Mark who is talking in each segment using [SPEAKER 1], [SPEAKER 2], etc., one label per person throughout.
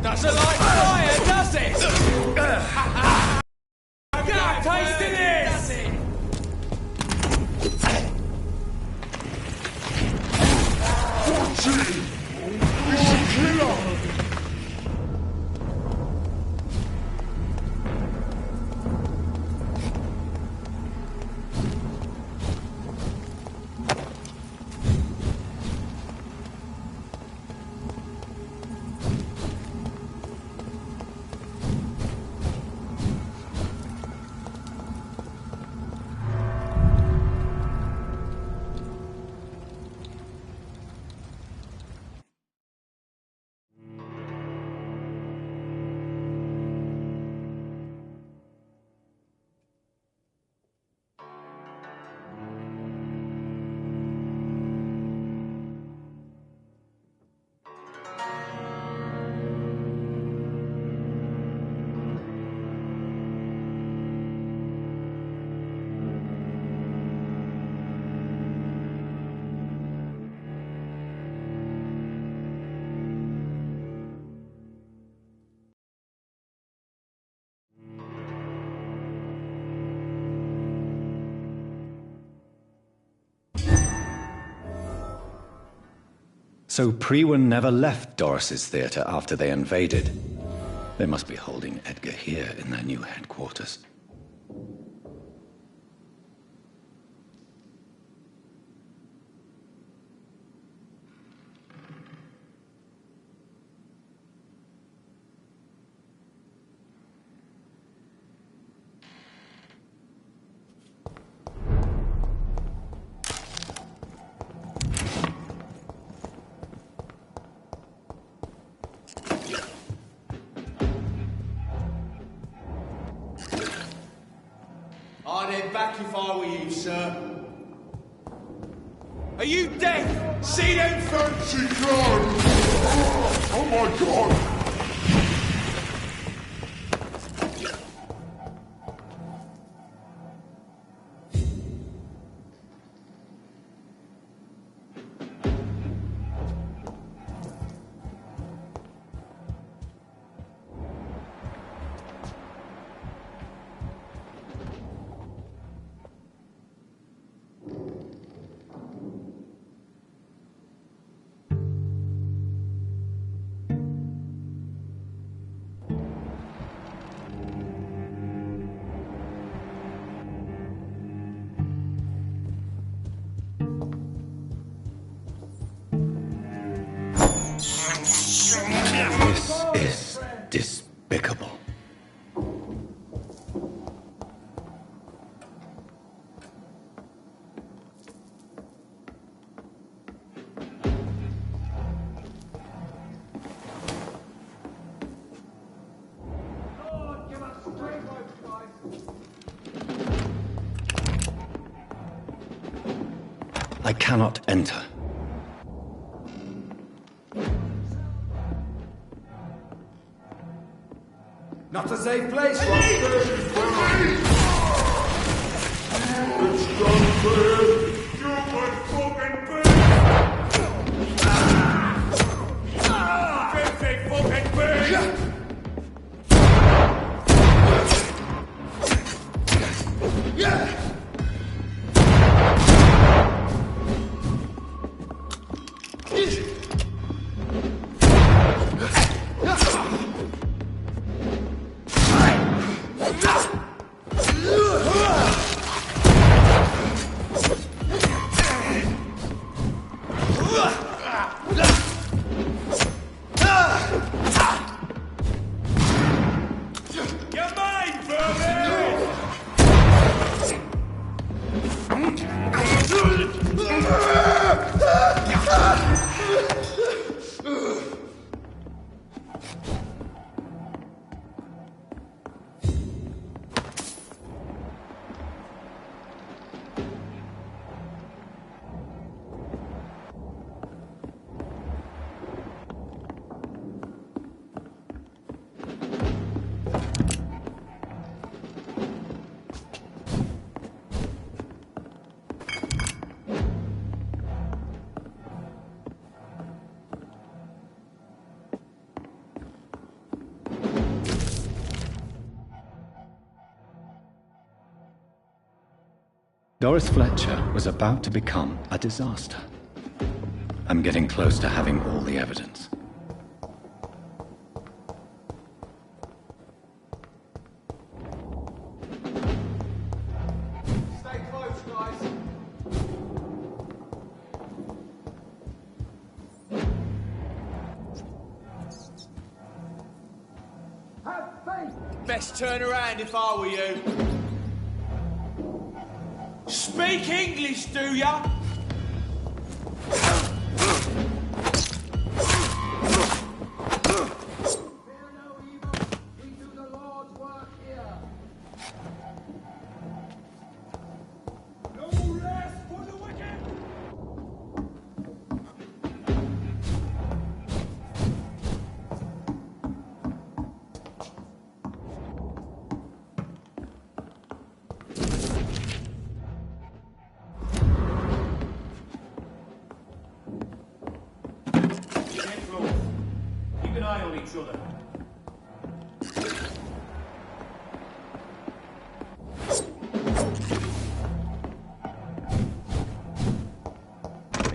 [SPEAKER 1] Doesn't like fire, does it? Got tasted this!
[SPEAKER 2] He's a killer!
[SPEAKER 3] So Prewen never left Doris's theatre after they invaded. They must be holding Edgar here in their new headquarters.
[SPEAKER 1] I'd head back if I were you, sir. Are you deaf? See them
[SPEAKER 2] Fancy clothes! Oh my god!
[SPEAKER 3] This is despicable. I cannot enter.
[SPEAKER 1] Not a safe place,
[SPEAKER 2] It's done for him! You would fucking be! Filthy fucking pig!
[SPEAKER 3] Doris Fletcher was about to become a disaster. I'm getting close to having all the evidence.
[SPEAKER 1] Stay close, guys. Have faith! Best turn around if I were you. Speak English, do ya?
[SPEAKER 4] Keep an eye on each other.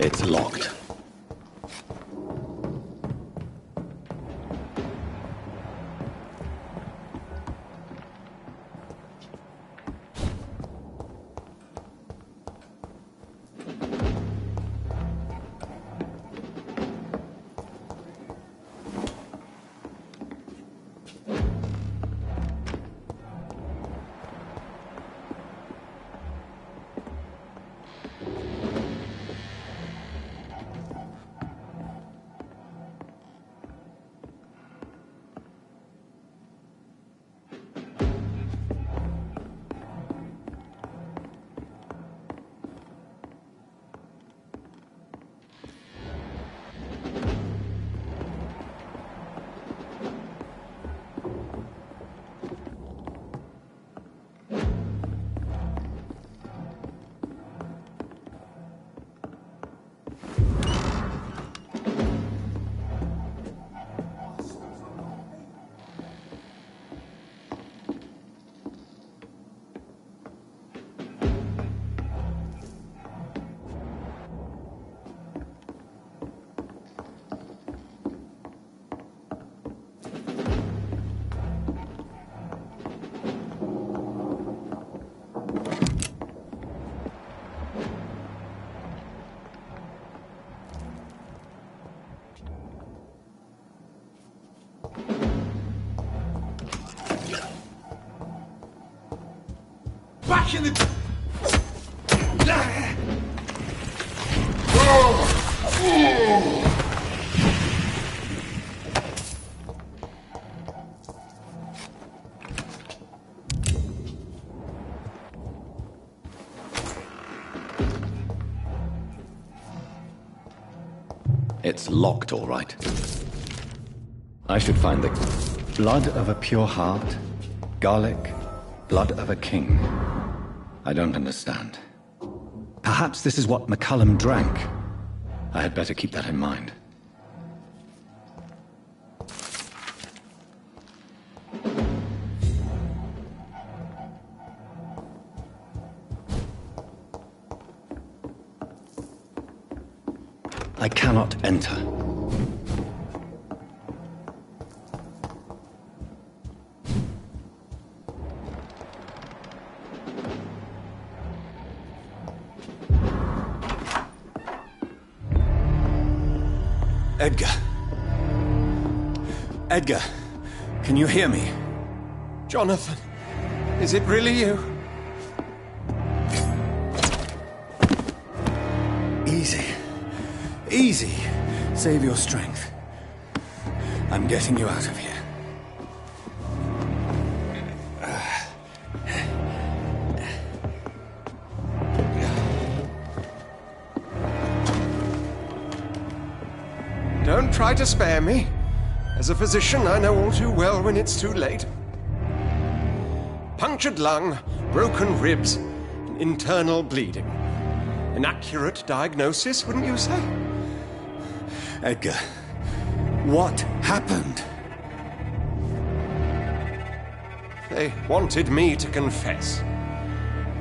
[SPEAKER 3] It's locked.
[SPEAKER 1] Back in the...
[SPEAKER 3] It's locked, all right. I should find the blood of a pure heart, garlic, blood of a king. I don't understand. Perhaps this is what McCullum drank. I had better keep that in mind. I cannot enter.
[SPEAKER 5] Edgar. Edgar, can you hear me?
[SPEAKER 2] Jonathan, is it really you?
[SPEAKER 5] Easy. Easy. Save your strength. I'm getting you out of here.
[SPEAKER 2] Don't try to spare me. As a physician, I know all too well when it's too late. Punctured lung, broken ribs, and internal bleeding. An accurate diagnosis, wouldn't you say?
[SPEAKER 5] Edgar, what happened?
[SPEAKER 2] They wanted me to confess.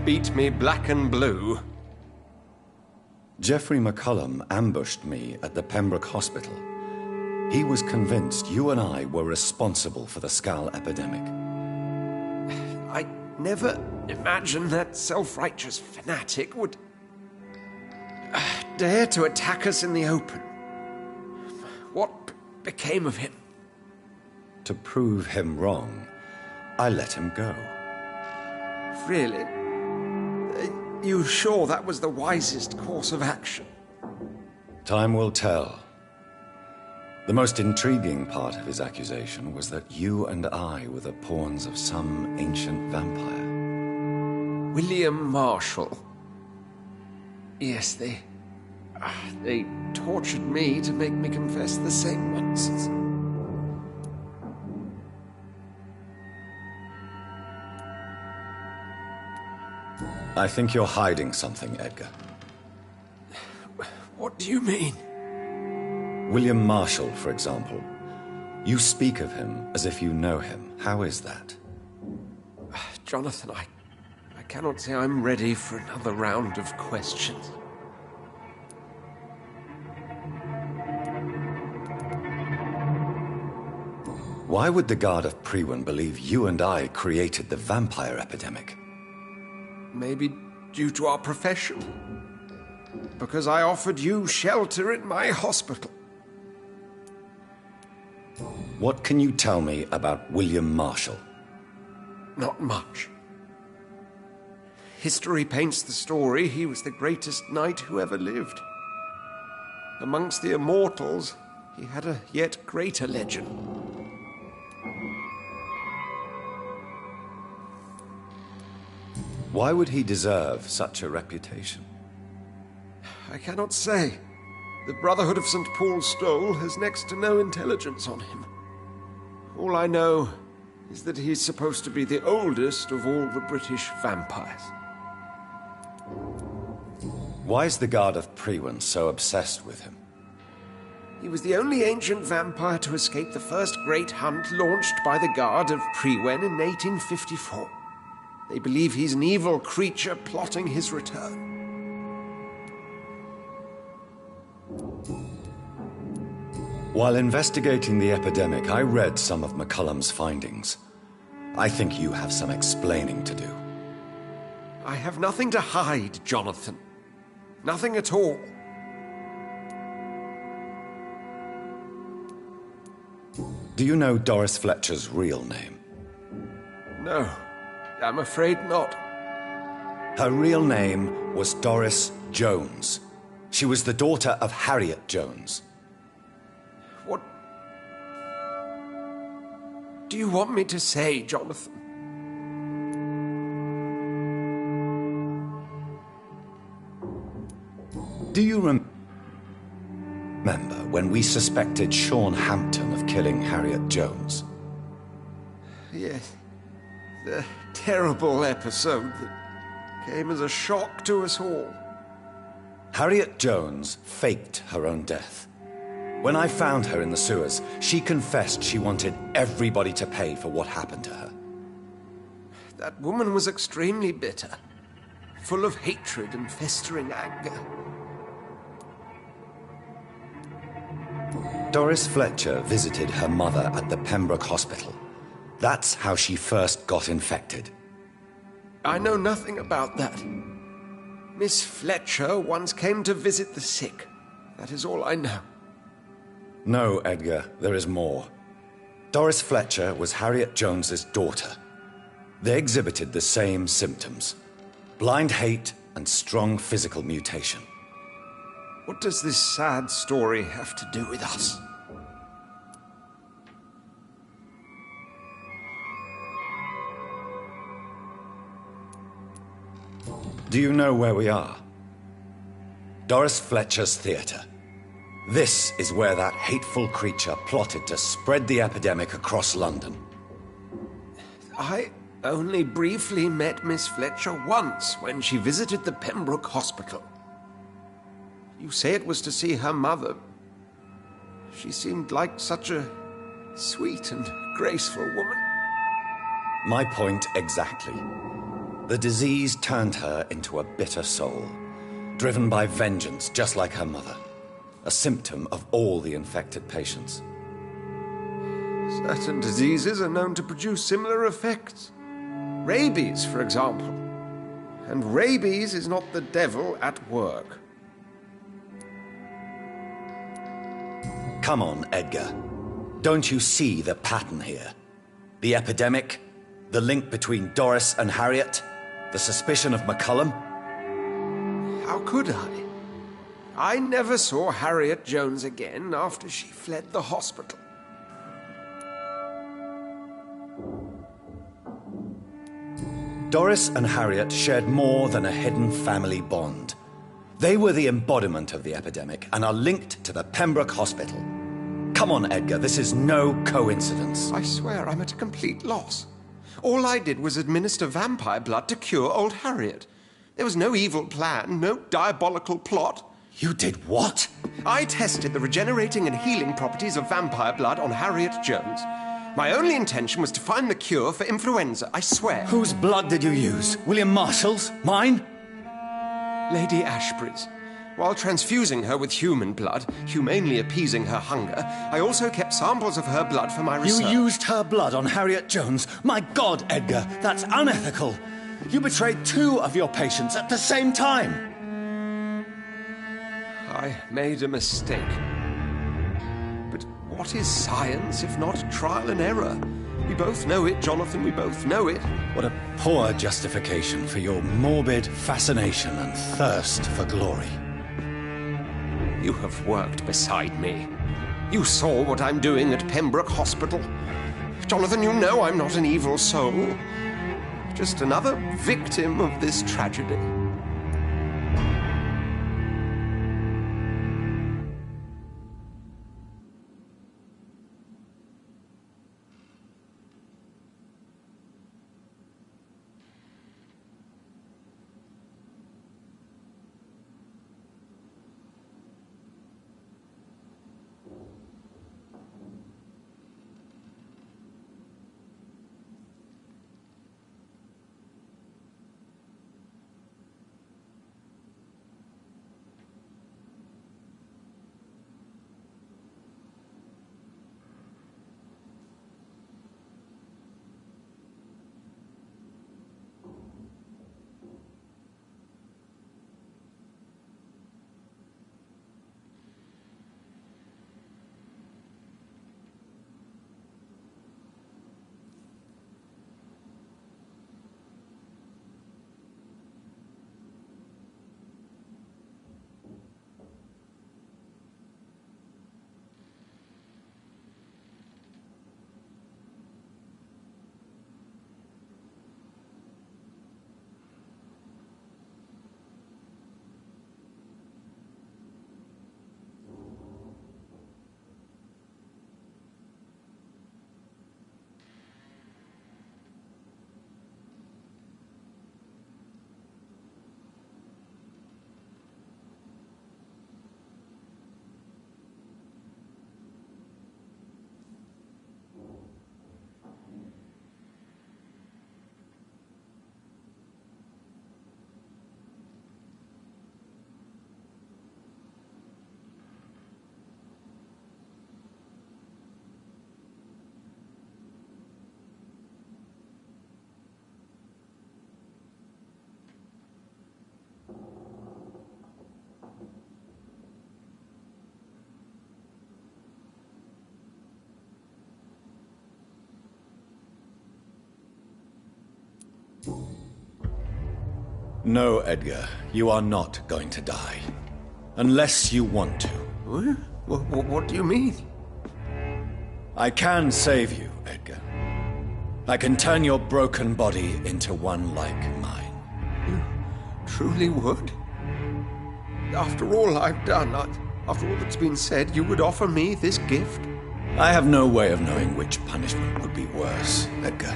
[SPEAKER 2] beat me black and blue.
[SPEAKER 3] Geoffrey McCullum ambushed me at the Pembroke Hospital. He was convinced you and I were responsible for the Skal epidemic.
[SPEAKER 2] I never imagined that self-righteous fanatic would dare to attack us in the open. What became of him?
[SPEAKER 3] To prove him wrong, I let him go.
[SPEAKER 2] Really? Are you sure that was the wisest course of action?
[SPEAKER 3] Time will tell. The most intriguing part of his accusation was that you and I were the pawns of some ancient vampire.
[SPEAKER 2] William Marshall. Yes, they tortured me to make me confess the same nonsense.
[SPEAKER 3] I think you're hiding something, Edgar.
[SPEAKER 2] What do you mean?
[SPEAKER 3] William Marshall, for example. You speak of him as if you know him. How is that?
[SPEAKER 2] Jonathan, I cannot say I'm ready for another round of questions.
[SPEAKER 3] Why would the Guard of Priwen believe you and I created the vampire epidemic?
[SPEAKER 2] Maybe due to our profession. Because I offered you shelter in my hospital.
[SPEAKER 3] What can you tell me about William Marshall?
[SPEAKER 2] Not much. History paints the story he was the greatest knight who ever lived. Amongst the immortals, he had a yet greater legend.
[SPEAKER 3] Why would he deserve such a reputation?
[SPEAKER 2] I cannot say. The Brotherhood of St. Paul's Stole has next to no intelligence on him. All I know is that he's supposed to be the oldest of all the British vampires.
[SPEAKER 3] Why is the Guard of Priwen so obsessed with him?
[SPEAKER 2] He was the only ancient vampire to escape the first great hunt launched by the Guard of Priwen in 1854. They believe he's an evil creature plotting his return.
[SPEAKER 3] While investigating the epidemic, I read some of McCullum's findings. I think you have some explaining to do.
[SPEAKER 2] I have nothing to hide, Jonathan. Nothing at all.
[SPEAKER 3] Do you know Doris Fletcher's real name?
[SPEAKER 2] No, I'm afraid not.
[SPEAKER 3] Her real name was Doris Jones. She was the daughter of Harriet Jones.
[SPEAKER 2] What do you want me to say, Jonathan?
[SPEAKER 3] Do you remember when we suspected Sean Hampton of killing Harriet Jones?
[SPEAKER 2] Yes. The terrible episode that came as a shock to us all.
[SPEAKER 3] Harriet Jones faked her own death. When I found her in the sewers, she confessed she wanted everybody to pay for what happened to her.
[SPEAKER 2] That woman was extremely bitter, full of hatred and festering anger.
[SPEAKER 3] Doris Fletcher visited her mother at the Pembroke Hospital. That's how she first got infected.
[SPEAKER 2] I know nothing about that. Miss Fletcher once came to visit the sick. That is all I know.
[SPEAKER 3] No, Edgar, there is more. Doris Fletcher was Harriet Jones's daughter. They exhibited the same symptoms: blind hate and strong physical mutation.
[SPEAKER 2] What does this sad story have to do with us?
[SPEAKER 3] Do you know where we are? Doris Fletcher's theater. This is where that hateful creature plotted to spread the epidemic across London.
[SPEAKER 2] I only briefly met Miss Fletcher once when she visited the Pembroke Hospital. You say it was to see her mother. She seemed like such a sweet and graceful woman.
[SPEAKER 3] My point exactly. The disease turned her into a bitter soul, driven by vengeance just like her mother. A symptom of all the infected patients.
[SPEAKER 2] Certain diseases are known to produce similar effects. Rabies, for example. And rabies is not the devil at work.
[SPEAKER 3] Come on, Edgar. Don't you see the pattern here? The epidemic, the link between Doris and Harriet, the suspicion of McCullum?
[SPEAKER 2] How could I? I never saw Harriet Jones again after she fled the hospital.
[SPEAKER 3] Doris and Harriet shared more than a hidden family bond. They were the embodiment of the epidemic and are linked to the Pembroke Hospital. Come on, Edgar, this is no coincidence.
[SPEAKER 2] I swear I'm at a complete loss. All I did was administer vampire blood to cure old Harriet. There was no evil plan, no diabolical plot.
[SPEAKER 3] You did what?
[SPEAKER 2] I tested the regenerating and healing properties of vampire blood on Harriet Jones. My only intention was to find the cure for influenza, I swear.
[SPEAKER 3] Whose blood did you use? William Marshall's? Mine?
[SPEAKER 2] Lady Ashbury's. While transfusing her with human blood, humanely appeasing her hunger, I also kept samples of her blood for my research.
[SPEAKER 3] You used her blood on Harriet Jones? My God, Edgar, that's unethical. You betrayed 2 of your patients at the same time.
[SPEAKER 2] I made a mistake. But what is science if not trial and error? We both know it, Jonathan, we both know it.
[SPEAKER 3] What a poor justification for your morbid fascination and thirst for glory.
[SPEAKER 2] You have worked beside me. You saw what I'm doing at Pembroke Hospital. Jonathan, you know I'm not an evil soul. Just another victim of this tragedy.
[SPEAKER 3] No, Edgar, you are not going to die. Unless you want to.
[SPEAKER 2] What do you mean?
[SPEAKER 3] I can save you, Edgar. I can turn your broken body into one like mine.
[SPEAKER 2] You truly would? After all I've done, after all that's been said, you would offer me this gift?
[SPEAKER 3] I have no way of knowing which punishment would be worse, Edgar.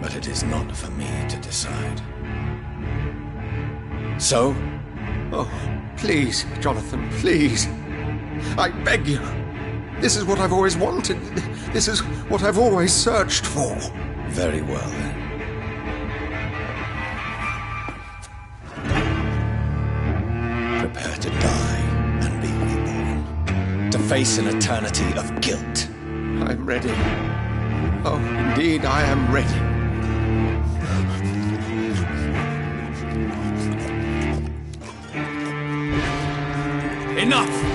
[SPEAKER 3] But it is not for me to decide. So?
[SPEAKER 2] Oh, please, Jonathan, please. I beg you. This is what I've always wanted. This is what I've always searched for.
[SPEAKER 3] Very well, then.
[SPEAKER 5] to die and be reborn. To face an eternity of guilt.
[SPEAKER 2] I'm ready. Oh, indeed, I am ready.
[SPEAKER 5] Enough!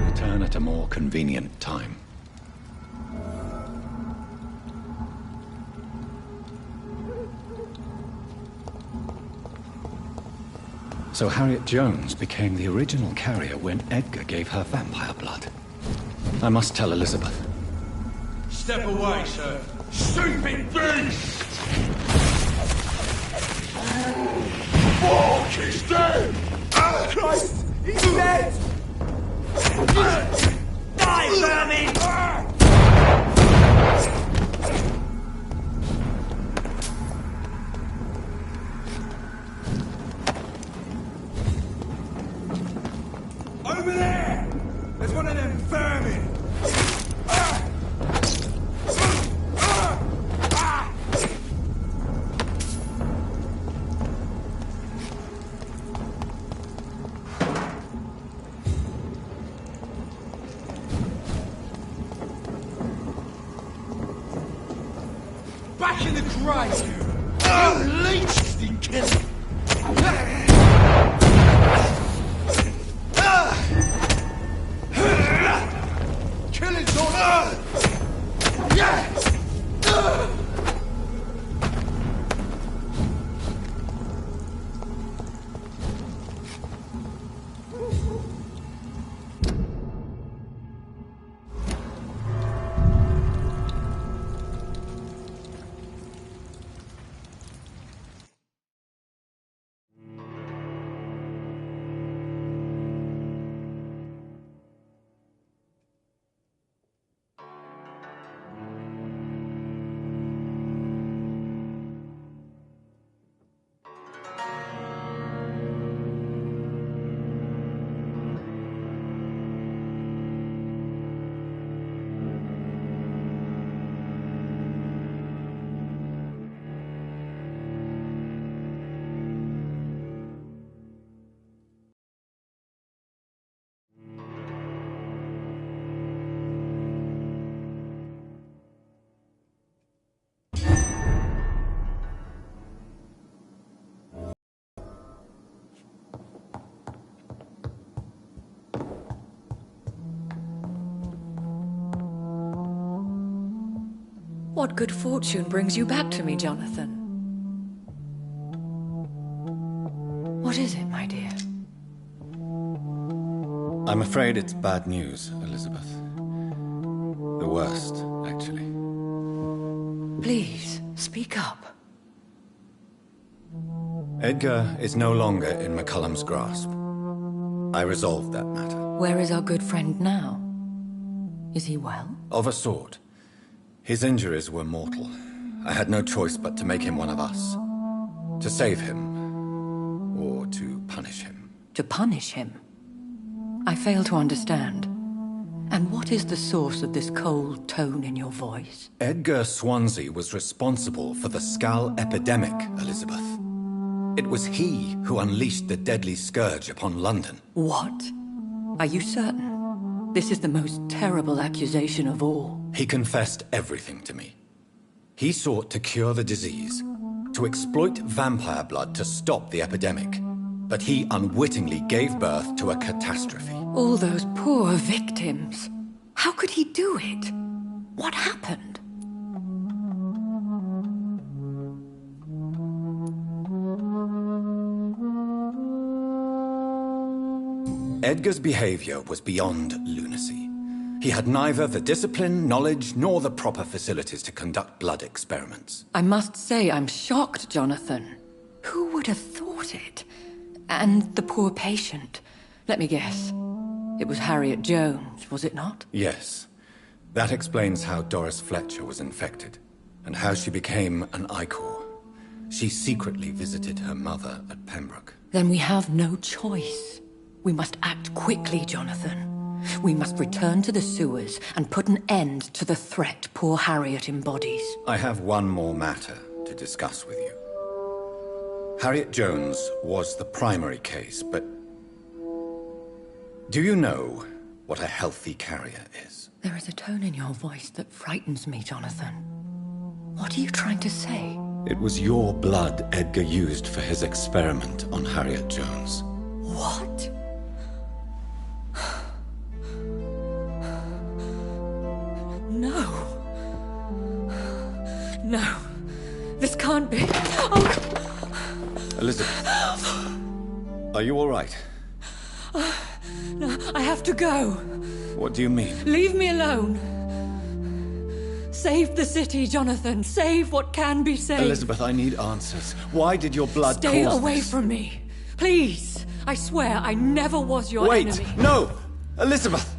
[SPEAKER 3] Return at a more convenient time. So Harriet Jones became the original carrier when Edgar gave her vampire blood. I must tell Elizabeth.
[SPEAKER 1] Step away, sir. Stupid beast! Fuck, he's dead! Christ, he's dead! Die, vermin! Over there! There's one of them vermin! Back in the grave! You leech stinking! Killing's on! Yeah!
[SPEAKER 6] What good fortune brings you back to me, Jonathan? What is it, my dear?
[SPEAKER 5] I'm afraid it's bad news, Elizabeth. The worst, actually.
[SPEAKER 6] Please, speak up.
[SPEAKER 5] Edgar is no longer in McCullum's grasp. I resolved that matter.
[SPEAKER 6] Where is our good friend now? Is he well?
[SPEAKER 5] Of a sort. His injuries were mortal. I had no choice but to make him one of us. To save him, or to punish him.
[SPEAKER 6] To punish him? I fail to understand. And what is the source of this cold tone in your voice?
[SPEAKER 5] Edgar Swansea was responsible for the Skull epidemic, Elizabeth. It was he who unleashed the deadly scourge upon London.
[SPEAKER 6] What? Are you certain? This is the most terrible accusation of all.
[SPEAKER 5] He confessed everything to me. He sought to cure the disease, to exploit vampire blood to stop the epidemic. But he unwittingly gave birth to a catastrophe.
[SPEAKER 6] All those poor victims. How could he do it? What happened?
[SPEAKER 5] Edgar's behavior was beyond lunacy. He had neither the discipline, knowledge, nor the proper facilities to conduct blood experiments.
[SPEAKER 6] I must say I'm shocked, Jonathan. Who would have thought it? And the poor patient. Let me guess. It was Harriet Jones, was it not?
[SPEAKER 5] Yes. That explains how Doris Fletcher was infected, and how she became an Icor. She secretly visited her mother at Pembroke.
[SPEAKER 6] Then we have no choice. We must act quickly, Jonathan. We must return to the sewers and put an end to the threat poor Harriet embodies.
[SPEAKER 5] I have one more matter to discuss with you. Harriet Jones was the primary case, but... do you know what a healthy carrier is?
[SPEAKER 6] There is a tone in your voice that frightens me, Jonathan. What are you trying to say?
[SPEAKER 5] It was your blood Edgar used for his experiment on Harriet Jones.
[SPEAKER 6] What? No. No. This can't be. Oh.
[SPEAKER 5] Elizabeth. Are you all right?
[SPEAKER 6] No, I have to go.
[SPEAKER 5] What do you mean?
[SPEAKER 6] Leave me alone. Save the city, Jonathan. Save what can be saved.
[SPEAKER 5] Elizabeth, I need answers. Why did your blood
[SPEAKER 6] Stay
[SPEAKER 5] cause
[SPEAKER 6] away
[SPEAKER 5] this?
[SPEAKER 6] from me. Please. I swear I never was your
[SPEAKER 5] Wait!
[SPEAKER 6] enemy.
[SPEAKER 5] No! Elizabeth!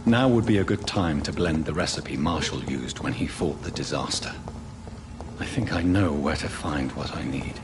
[SPEAKER 3] Now would be a good time to blend the recipe Marshall used when he fought the disaster. I think I know where to find what I need.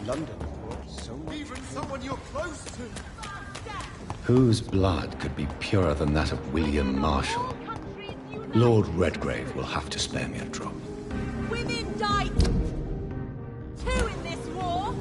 [SPEAKER 2] London brought so much.
[SPEAKER 1] Even someone you're close to.
[SPEAKER 3] Whose blood could be purer than that of William Marshall? Lord Redgrave will have to spare me a drop.
[SPEAKER 7] Women died too in this war.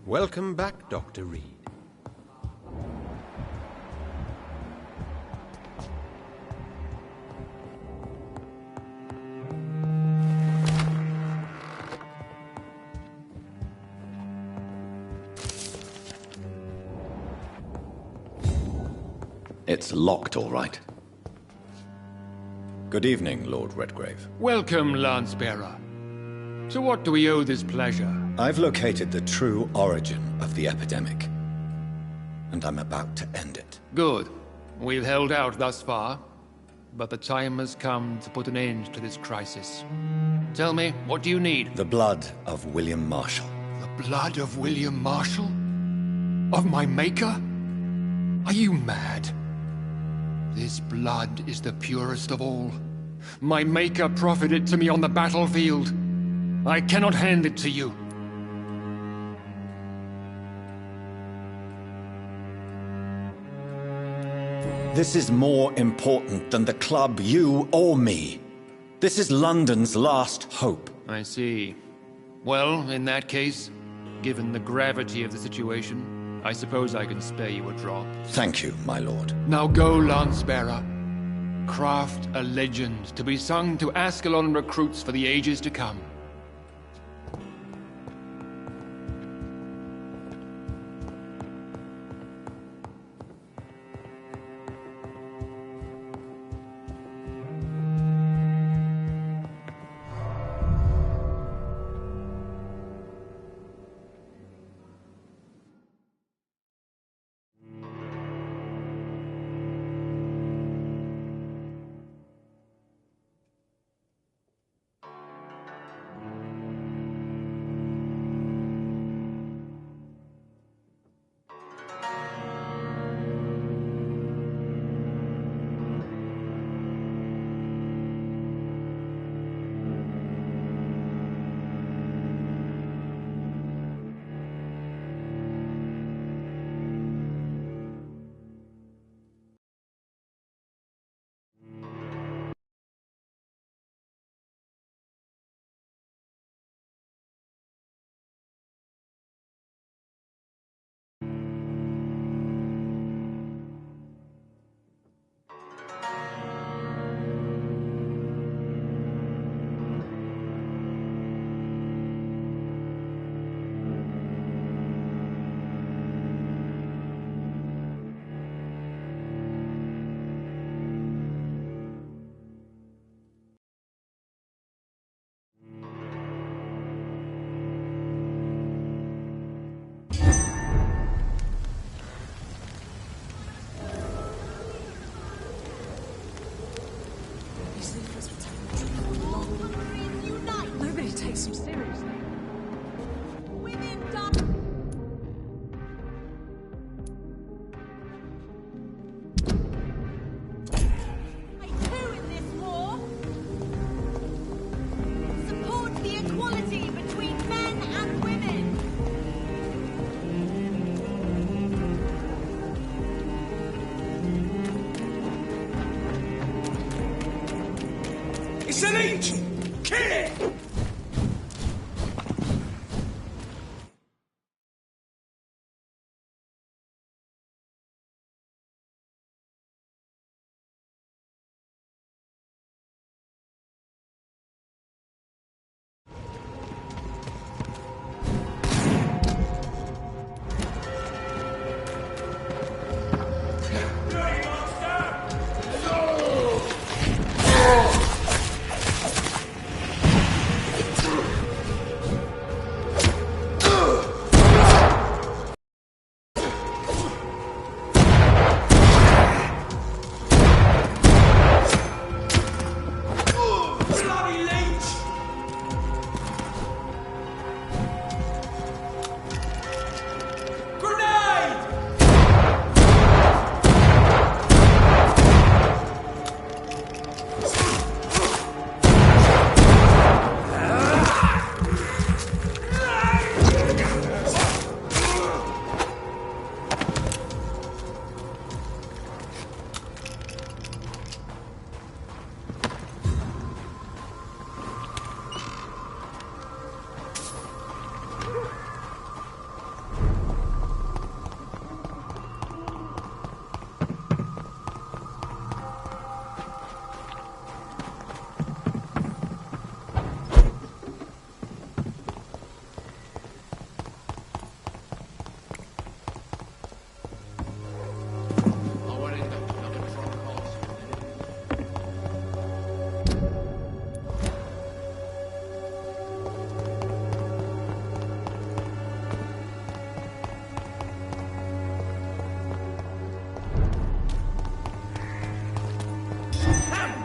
[SPEAKER 2] Welcome back, Dr. Reed.
[SPEAKER 3] It's locked, all right. Good evening, Lord Redgrave.
[SPEAKER 4] Welcome, Lance-bearer. To what do we owe this pleasure?
[SPEAKER 5] I've located the true origin of the epidemic, and I'm about to end it.
[SPEAKER 4] Good. We've held out thus far, but the time has come to put an end to this crisis. Tell me, what do you need?
[SPEAKER 5] The blood of William Marshall.
[SPEAKER 4] The blood of William Marshall? Of my maker? Are you mad? This blood is the purest of all. My maker proffered it to me on the battlefield. I cannot hand it to you.
[SPEAKER 5] This is more important than the club, you or me. This is London's last hope.
[SPEAKER 4] I see. Well, in that case, given the gravity of the situation, I suppose I can spare you a drop.
[SPEAKER 5] Thank you, my lord.
[SPEAKER 4] Now go, Lance-bearer. Craft a legend to be sung to Ascalon recruits for the ages to come.
[SPEAKER 1] leech! Kill it!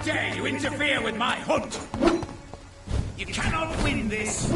[SPEAKER 1] Dare you interfere with my hunt? You cannot win this!